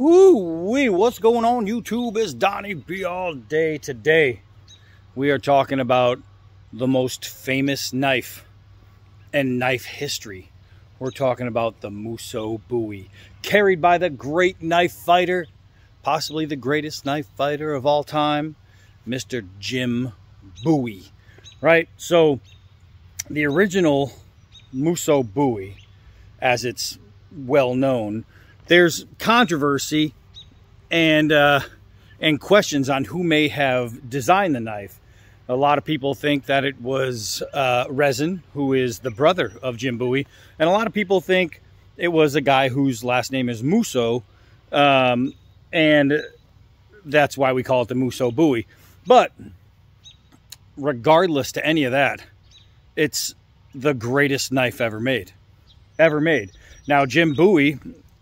Woo-wee, what's going on YouTube? It's Donnie B all day. Today we are talking about the most famous knife in knife history. We're talking about the Musso Bowie, carried by the great knife fighter, possibly the greatest knife fighter of all time, Mr. Jim Bowie, right? So the original Musso Bowie, as it's well known, there's controversy and questions on who may have designed the knife. A lot of people think that it was Resin, who is the brother of Jim Bowie, and a lot of people think it was a guy whose last name is Musso, and that's why we call it the Musso Bowie. But regardless to any of that, it's the greatest knife ever made. Now, Jim Bowie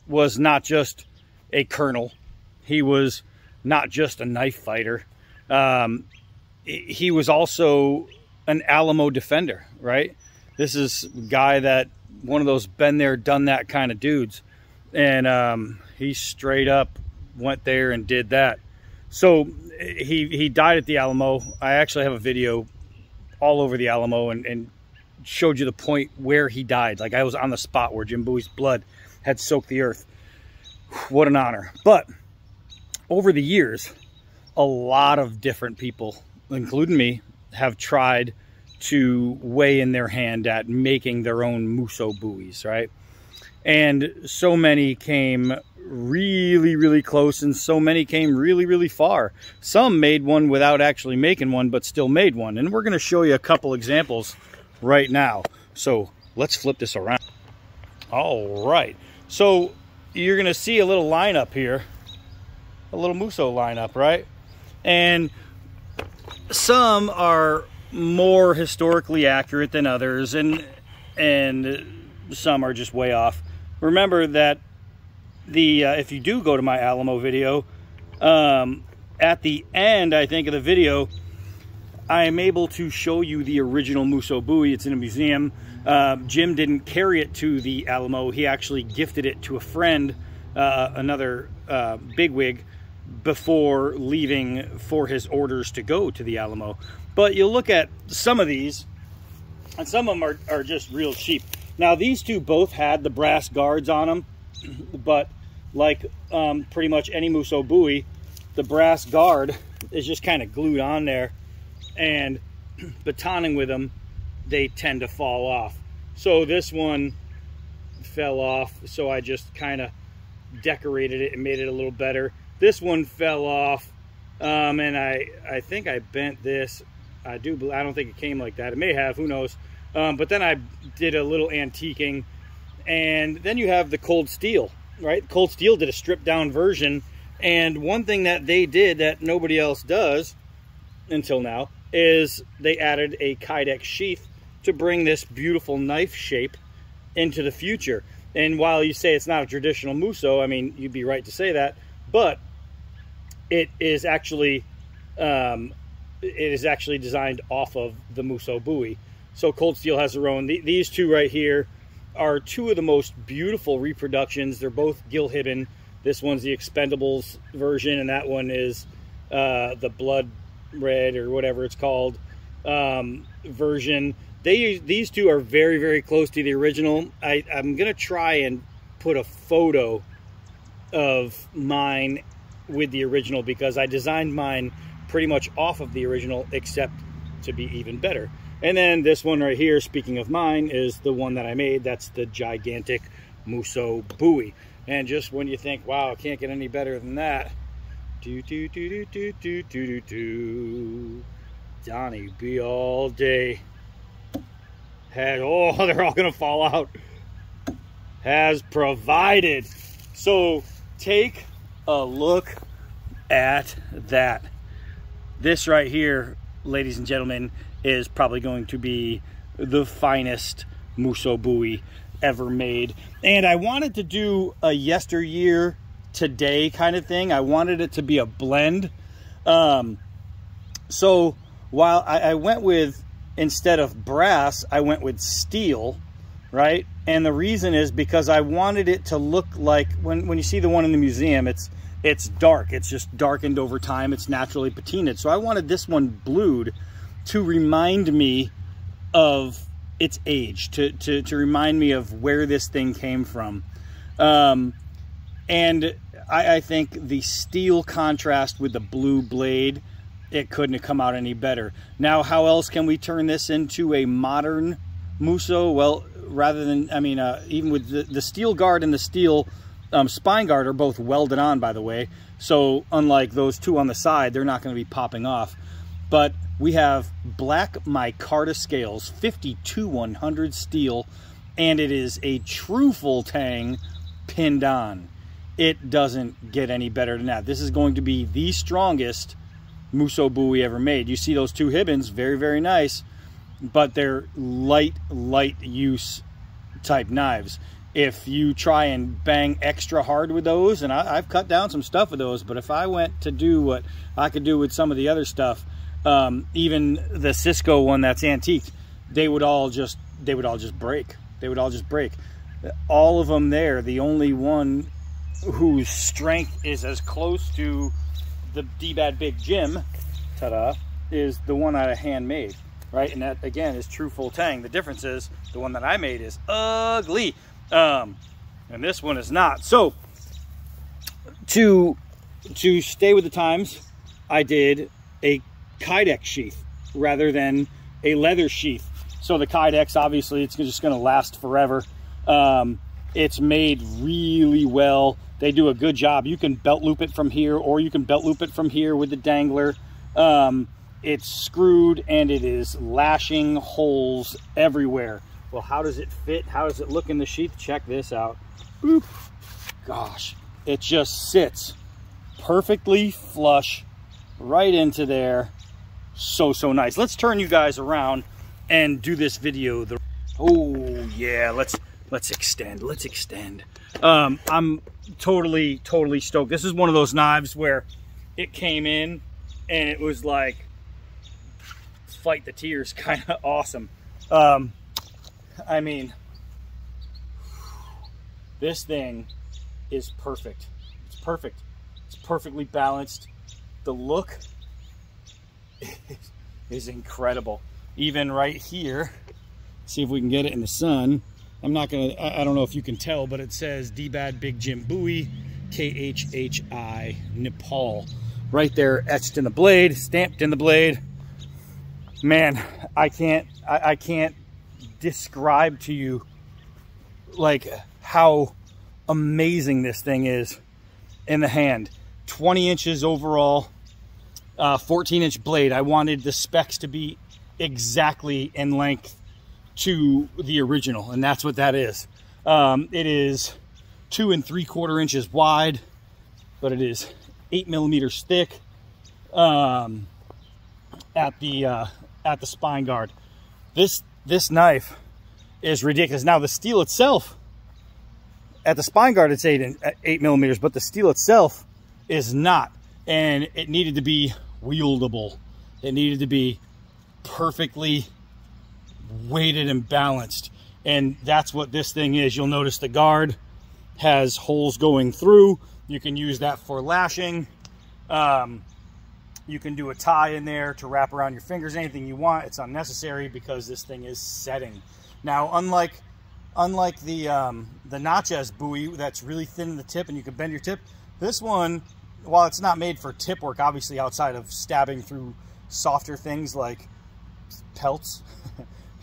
was not just a colonel. He was not just a knife fighter. He was also an Alamo Defender, right? This is a guy that, one of those been there, done that kind of dudes. And he straight up went there and did that. So he died at the Alamo. I actually have a video all over the Alamo and showed you the point where he died. Like, I was on the spot where Jim Bowie's blood had soaked the earth. What an honor. But over the years, a lot of different people, including me, have tried to weigh in their hand at making their own Musso Bowies, right? And so many came really, really close, and so many came really, really far. Some made one without actually making one, but still made one. And we're going to show you a couple examples right now. So let's flip this around. All right. So you're going to see a little lineup here, a little Musso lineup, right? And some are more historically accurate than others, and some are just way off. Remember that if you do go to my Alamo video, at the end, I think, of the video, I am able to show you the original Musso Bowie. It's in a museum. Jim didn't carry it to the Alamo. He actually gifted it to a friend, another bigwig, before leaving for his orders to go to the Alamo. But you'll look at some of these, and some of them are just real cheap. Now, these two both had the brass guards on them, but like pretty much any Musso Bowie, the brass guard is just kind of glued on there, and batoning with them, they tend to fall off. So this one fell off, so I just kind of decorated it and made it a little better. This one fell off, and I think I bent this. I don't think it came like that. It may have, who knows. But then I did a little antiquing, and then you have the Cold Steel, right? Cold Steel did a stripped down version, and one thing that they did that nobody else does until now is they added a Kydex sheath to bring this beautiful knife shape into the future. And while you say it's not a traditional Musso, I mean, you'd be right to say that, but it is actually designed off of the Musso Bowie. So Cold Steel has their own. These two right here are two of the most beautiful reproductions. They're both Gilhibben. This one's the Expendables version, and that one is the Blood Red, or whatever it's called, version. These two are very, very close to the original. I'm gonna try and put a photo of mine with the original, because I designed mine pretty much off of the original, except to be even better. And then this one right here, speaking of mine, is the one that I made. That's the gigantic Musso Bowie. And just when you think, wow, it can't get any better than that, Donnie B all day had, oh, they're all gonna fall out, has provided. So take a look at that. This right here, ladies and gentlemen, is probably going to be the finest Musso Bowie ever made. And I wanted to do a yesteryear today kind of thing. I wanted it to be a blend. So while I went with, instead of brass, I went with steel, right? And the reason is because I wanted it to look like, when you see the one in the museum, it's dark. It's just darkened over time. It's naturally patinaed. So I wanted this one blued to remind me of its age, to remind me of where this thing came from. And I think the steel contrast with the blue blade, it couldn't have come out any better. Now, how else can we turn this into a modern Musso? Well, rather than, I mean, even with the steel guard and the steel spine guard are both welded on, by the way. So unlike those two on the side, they're not going to be popping off. But we have black micarta scales, 52-100 steel, and it is a true full tang pinned on. It doesn't get any better than that. This is going to be the strongest Musso Bowie ever made. You see those two Hibbins, very, very nice, but they're light use type knives. If you try and bang extra hard with those, and I've cut down some stuff with those, but if I went to do what I could do with some of the other stuff, even the Cisco one that's antiqued, they would all just break. They would all just break. All of them there, the only one whose strength is as close to the dbad Big Jim, ta-da, is the one I handmade, right? And that, again, is true full tang. The difference is the one that I made is ugly, and this one is not. So to stay with the times, I did a Kydex sheath rather than a leather sheath. So the Kydex, obviously, it's just going to last forever. It's made really well. They do a good job. You can belt loop it from here, or you can belt loop it from here with the dangler. It's screwed, and it is lashing holes everywhere. Well, how does it fit? How does it look in the sheath? Check this out. Boop. Gosh, it just sits perfectly flush right into there. So nice. Let's turn you guys around and do this video. Oh yeah, let's extend. Let's extend. I'm totally stoked. This is one of those knives where it came in and it was like fight the tears, kind of awesome. I mean, this thing is perfect. It's perfect. It's perfectly balanced. The look is incredible. Even right here, see if we can get it in the sun. I'm not gonna, I don't know if you can tell, but it says dbad Big Jim Bowie, KHHI, Nepal. Right there, etched in the blade, stamped in the blade. Man, I can't describe to you like how amazing this thing is in the hand. 20 inches overall, 14-inch blade. I wanted the specs to be exactly in length to the original, and that's what that is. It is 2 3/4 inches wide, but it is 8 millimeters thick at the spine guard. This knife is ridiculous. Now the steel itself, at the spine guard, it's 8 millimeters, but the steel itself is not, and it needed to be wieldable. It needed to be perfectly weighted and balanced, and that's what this thing is. You'll notice the guard has holes going through. You can use that for lashing. You can do a tie in there to wrap around your fingers, anything you want. It's unnecessary because this thing is setting. Now, unlike the Natchez Bowie that's really thin in the tip and you can bend your tip, this one, while it's not made for tip work, obviously outside of stabbing through softer things like pelts,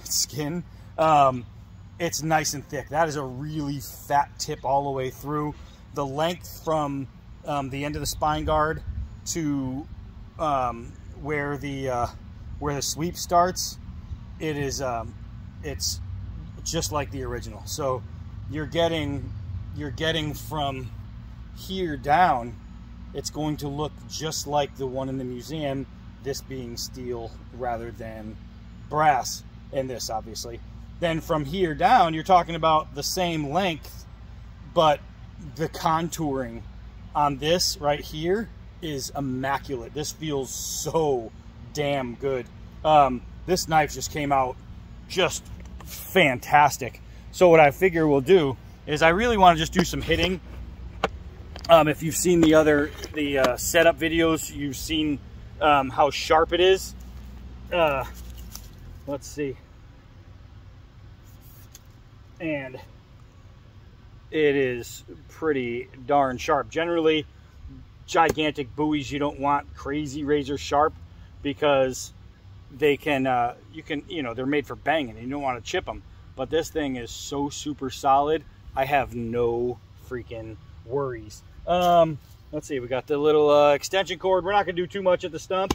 skin, it's nice and thick. That is a really fat tip all the way through. The length from the end of the spine guard to where the sweep starts, it's just like the original. So you're getting from here down, it's going to look just like the one in the museum, this being steel rather than brass in this, obviously. Then from here down, you're talking about the same length, but the contouring on this right here is immaculate. This feels so damn good. This knife just came out just fantastic. So what I figure we'll do is I really want to just do some hitting. If you've seen the setup videos, you've seen how sharp it is. Let's see. And it is pretty darn sharp. Generally, gigantic buoys, you don't want crazy razor sharp, because they can, they're made for banging and you don't want to chip them. But this thing is so super solid, I have no freaking worries. Let's see, we got the little extension cord. We're not gonna do too much at the stump.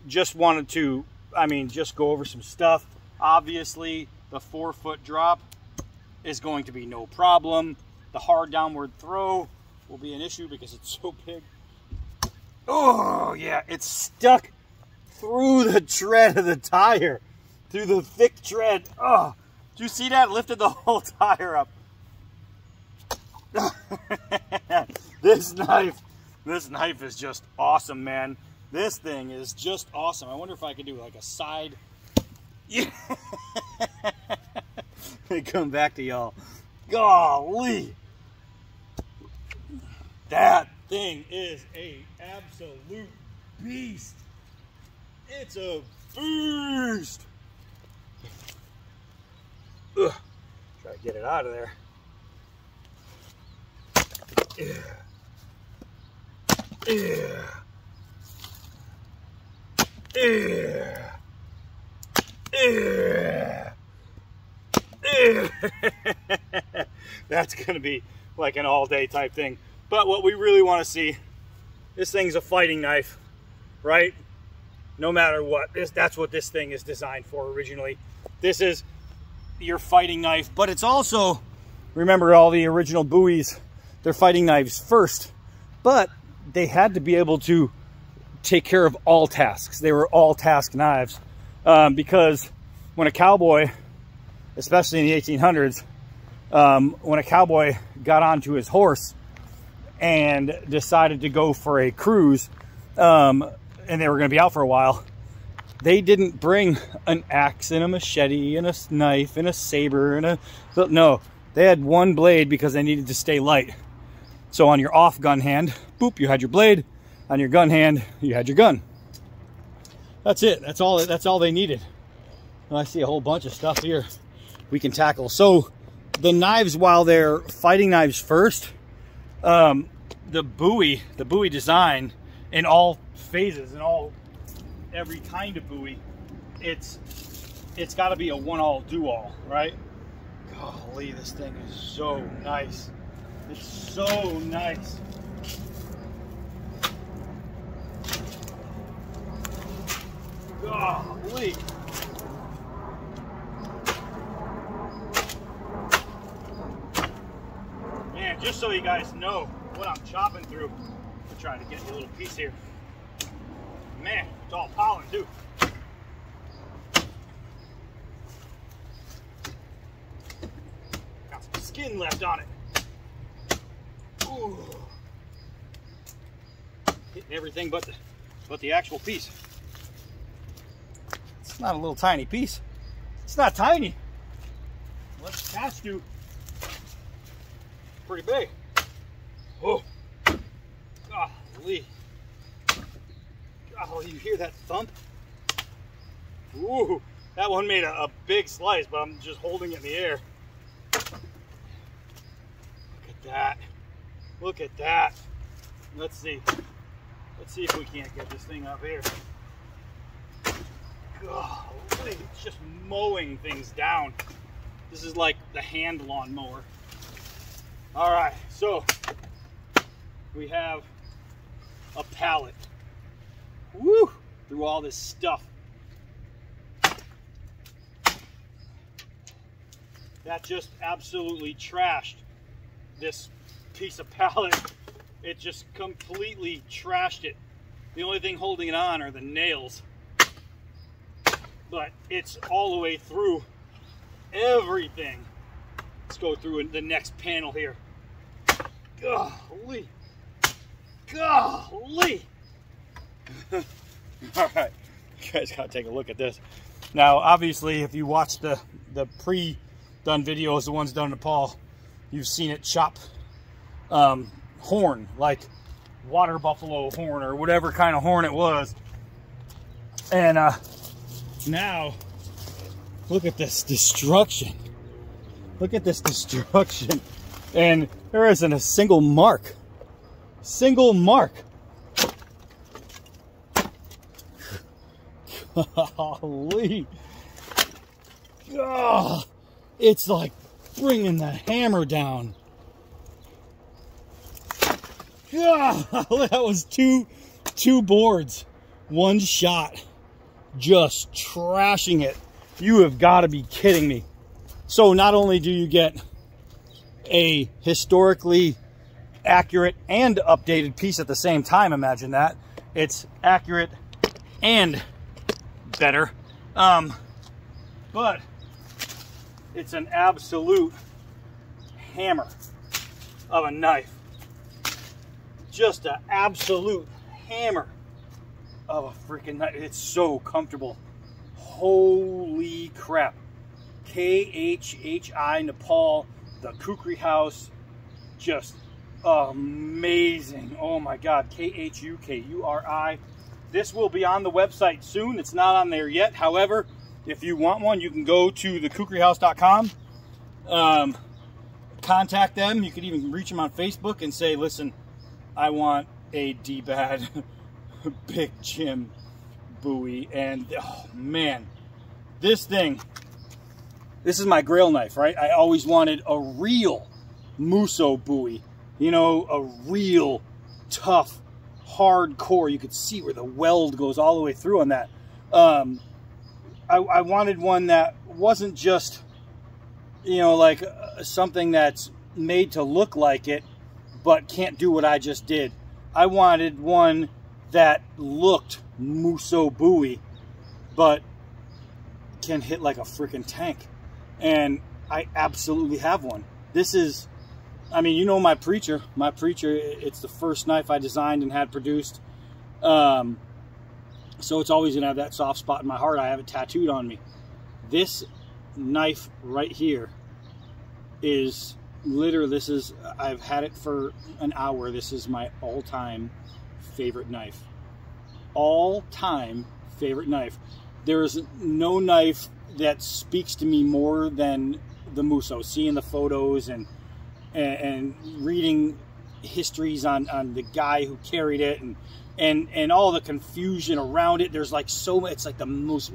Just wanted to, just go over some stuff. Obviously, the 4-foot drop is going to be no problem. The hard downward throw will be an issue because it's so big. Oh yeah, it's stuck through the tread of the tire, through the thick tread. Oh, do you see that? Lifted the whole tire up. This knife is just awesome, man. This thing is just awesome. I wonder if I could do like a side. Yeah. Come back to y'all. Golly, that thing is a absolute beast. It's a beast. Ugh. Try to get it out of there. Yeah. Yeah. Yeah. Yeah. Yeah. That's gonna be like an all-day type thing. But what we really want to see, this thing's a fighting knife, right? No matter what, that's what this thing is designed for originally. This is your fighting knife, but it's also, remember all the original buoys, they're fighting knives first, but they had to be able to take care of all tasks. They were all task knives, because when a cowboy, especially in the 1800s, when a cowboy got onto his horse and decided to go for a cruise, and they were going to be out for a while, they didn't bring an axe and a machete and a knife and a saber and no, they had one blade because they needed to stay light. So on your off gun hand, boop, you had your blade. On your gun hand, you had your gun. That's it. That's all they needed. Well, I see a whole bunch of stuff here we can tackle. So the knives, while they're fighting knives first, the buoy design in all phases, in every kind of buoy, it's got to be a one-all, do-all, right? Golly, this thing is so nice. It's so nice. Golly. Man, just so you guys know what I'm chopping through, I'm trying to get you a little piece here. Man, it's all pollen too. Got some skin left on it. Ooh. Hitting everything but the actual piece. It's not a little tiny piece. It's not tiny. What's attached to? Pretty big. Oh, golly. Oh, you hear that thump? Ooh, that one made a big slice, but I'm just holding it in the air. Look at that. Look at that. Let's see. Let's see if we can't get this thing up here. Golly, it's just mowing things down. This is like the hand lawn mower. All right, so we have a pallet. Woo! Through all this stuff. That just absolutely trashed this piece of pallet. It just completely trashed it. The only thing holding it on are the nails. But it's all the way through everything. Let's go through the next panel here. Golly. Golly. All right, you guys gotta take a look at this. Now, obviously, if you watch the done videos, the ones done in Nepal, you've seen it chop horn, like water buffalo horn or whatever kind of horn it was. And now look at this destruction. Look at this destruction. And there isn't a single mark. Single mark. Golly. Oh, it's like bringing the hammer down. Oh, that was two boards. One shot. Just trashing it. You have got to be kidding me. So not only do you get a historically accurate and updated piece at the same time, imagine that. It's accurate and better. But it's an absolute hammer of a knife. Just an absolute hammer of a freaking knife. It's so comfortable. Holy crap. KHHI Nepal, the Kukri house, just amazing. Oh my God, KHUKURI. This will be on the website soon. It's not on there yet. However, if you want one, you can go to thekukrihouse.com. Contact them. You can even reach them on Facebook and say, listen, I want a dbad Big Jim Bowie. And oh man, this thing, this is my grail knife, right? I always wanted a real Musso Bowie, you know, a real tough, hardcore. You could see where the weld goes all the way through on that. I wanted one that wasn't just, you know, like something that's made to look like it, but can't do what I just did. I wanted one that looked Musso Bowie, but can hit like a freaking tank. And I absolutely have one. This is, I mean, you know, my preacher, it's the first knife I designed and had produced. So it's always gonna have that soft spot in my heart. I have it tattooed on me. This knife right here is literally, this is, I've had it for an hour. This is my all-time favorite knife. All-time favorite knife. There's no knife that speaks to me more than the Musso. Seeing the photos and reading histories on the guy who carried it and all the confusion around it. There's like so much, it's like the most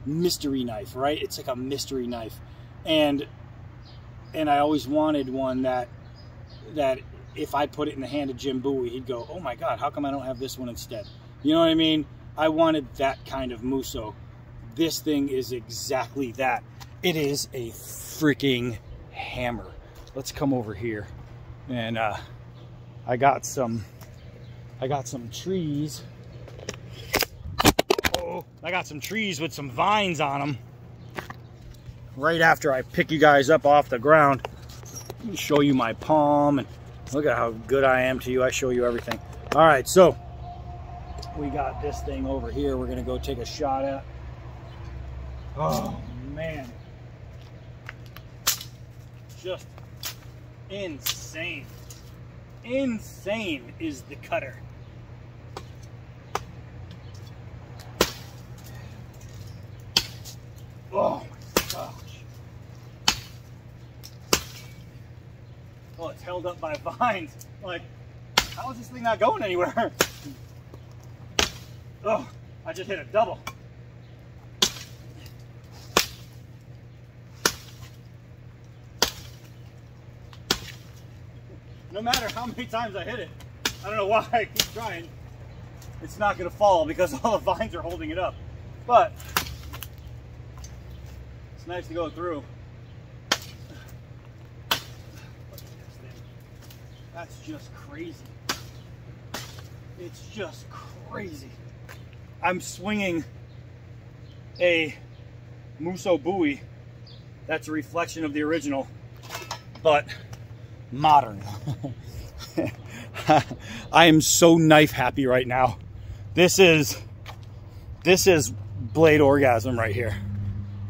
mystery knife, right? It's like a mystery knife. And I always wanted one that if I put it in the hand of Jim Bowie, he'd go, oh my God, how come I don't have this one instead? You know what I mean? I wanted that kind of Musso. This thing is exactly that. It is a freaking hammer. Let's come over here. And I got some trees. Oh, I got some trees with some vines on them. Right after I pick you guys up off the ground, let me show you my palm, and look at how good I am to you. I show you everything. All right, so we got this thing over here we're gonna go take a shot at. Oh man, just insane. Insane is the cutter. Oh my gosh. Well, it's held up by vines. Like, how is this thing not going anywhere? Oh, I just hit a double. No matter how many times I hit it, I don't know why I keep trying, it's not going to fall because all the vines are holding it up. But it's nice to go through. That's just crazy. It's just crazy. I'm swinging a Musso Bowie that's a reflection of the original, but modern. I am so knife happy right now. This is blade orgasm right here.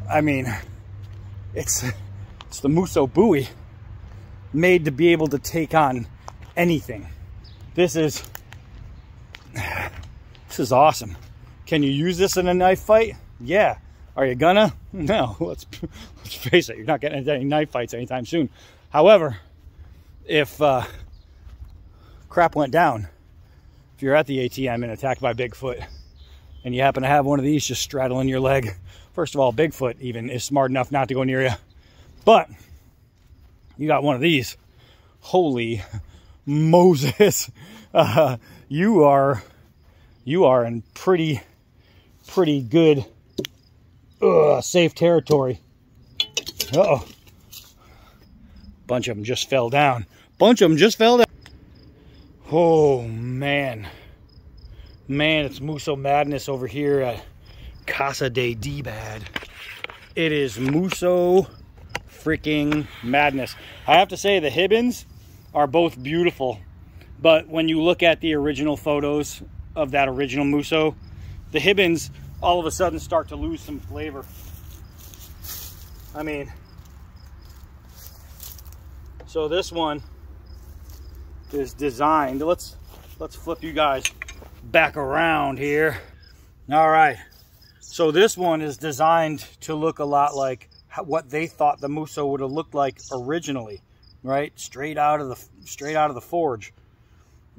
I mean, it's It's the Musso Bowie, made to be able to take on anything. This is awesome. Can you use this in a knife fight? Yeah. Are you gonna? No. Let's face it, you're not getting into any knife fights anytime soon. However, if crap went down, if you're at the ATM and attacked by Bigfoot, and you happen to have one of these just straddling your leg, first of all, Bigfoot even is smart enough not to go near you. But you got one of these, holy Moses, you are in pretty good safe territory. Uh-oh. Bunch of them just fell down. Oh, man. Man, it's Musso madness over here at Casa de dbad. It is Musso freaking madness. I have to say the Hibbins are both beautiful, but when you look at the original photos of that original Musso, the Hibbins all of a sudden start to lose some flavor. I mean, so this one is designed, let's flip you guys back around here. All right, so this one is designed to look a lot like what they thought the Musso would have looked like originally, right? Straight out of the forge.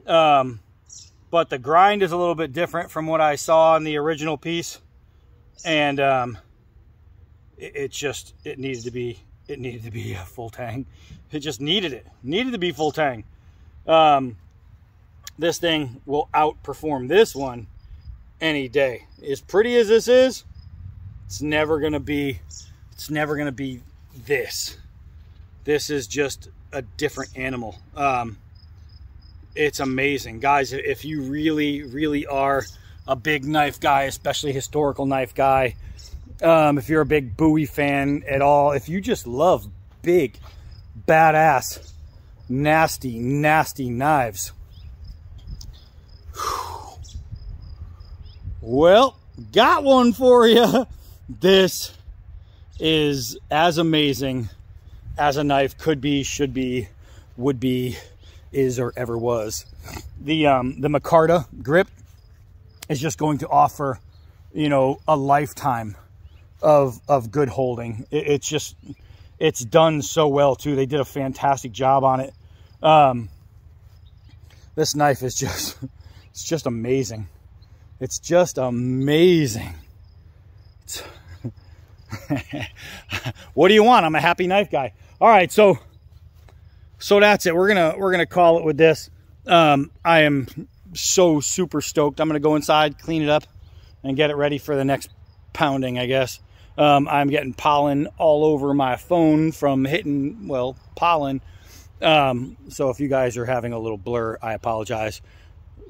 But the grind is a little bit different from what I saw in the original piece, and it needed to be a full tang. It just needed to be full tang. This thing will outperform this one any day. As pretty as this is, it's never gonna be this. This is just a different animal. It's amazing, guys. If you really are a big knife guy, especially historical knife guy, if you're a big Bowie fan at all, if you just love big, badass, nasty knives, well, got one for you. This is as amazing as a knife could be, should be, would be, is, or ever was. The micarta grip is just going to offer, you know, a lifetime of good holding. It's done so well too. They did a fantastic job on it. This knife is it's just amazing. It's just amazing. What do you want? I'm a happy knife guy. All right, so that's it. We're gonna call it with this. I am so super stoked. I'm gonna go inside, clean it up, and get it ready for the next pounding, I guess. I'm getting pollen all over my phone from hitting, well, pollen. So if you guys are having a little blur, I apologize.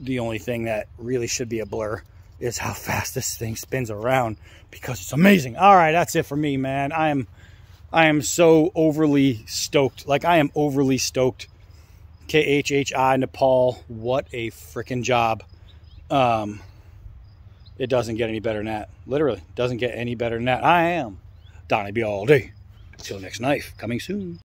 The only thing that really should be a blur is how fast this thing spins around, because it's amazing. All right, that's it for me, man. I am so overly stoked. Like, I am overly stoked. KHHI Nepal, what a freaking job. It doesn't get any better than that. Literally, doesn't get any better than that. I am Donnie B all day. Till next knife, coming soon.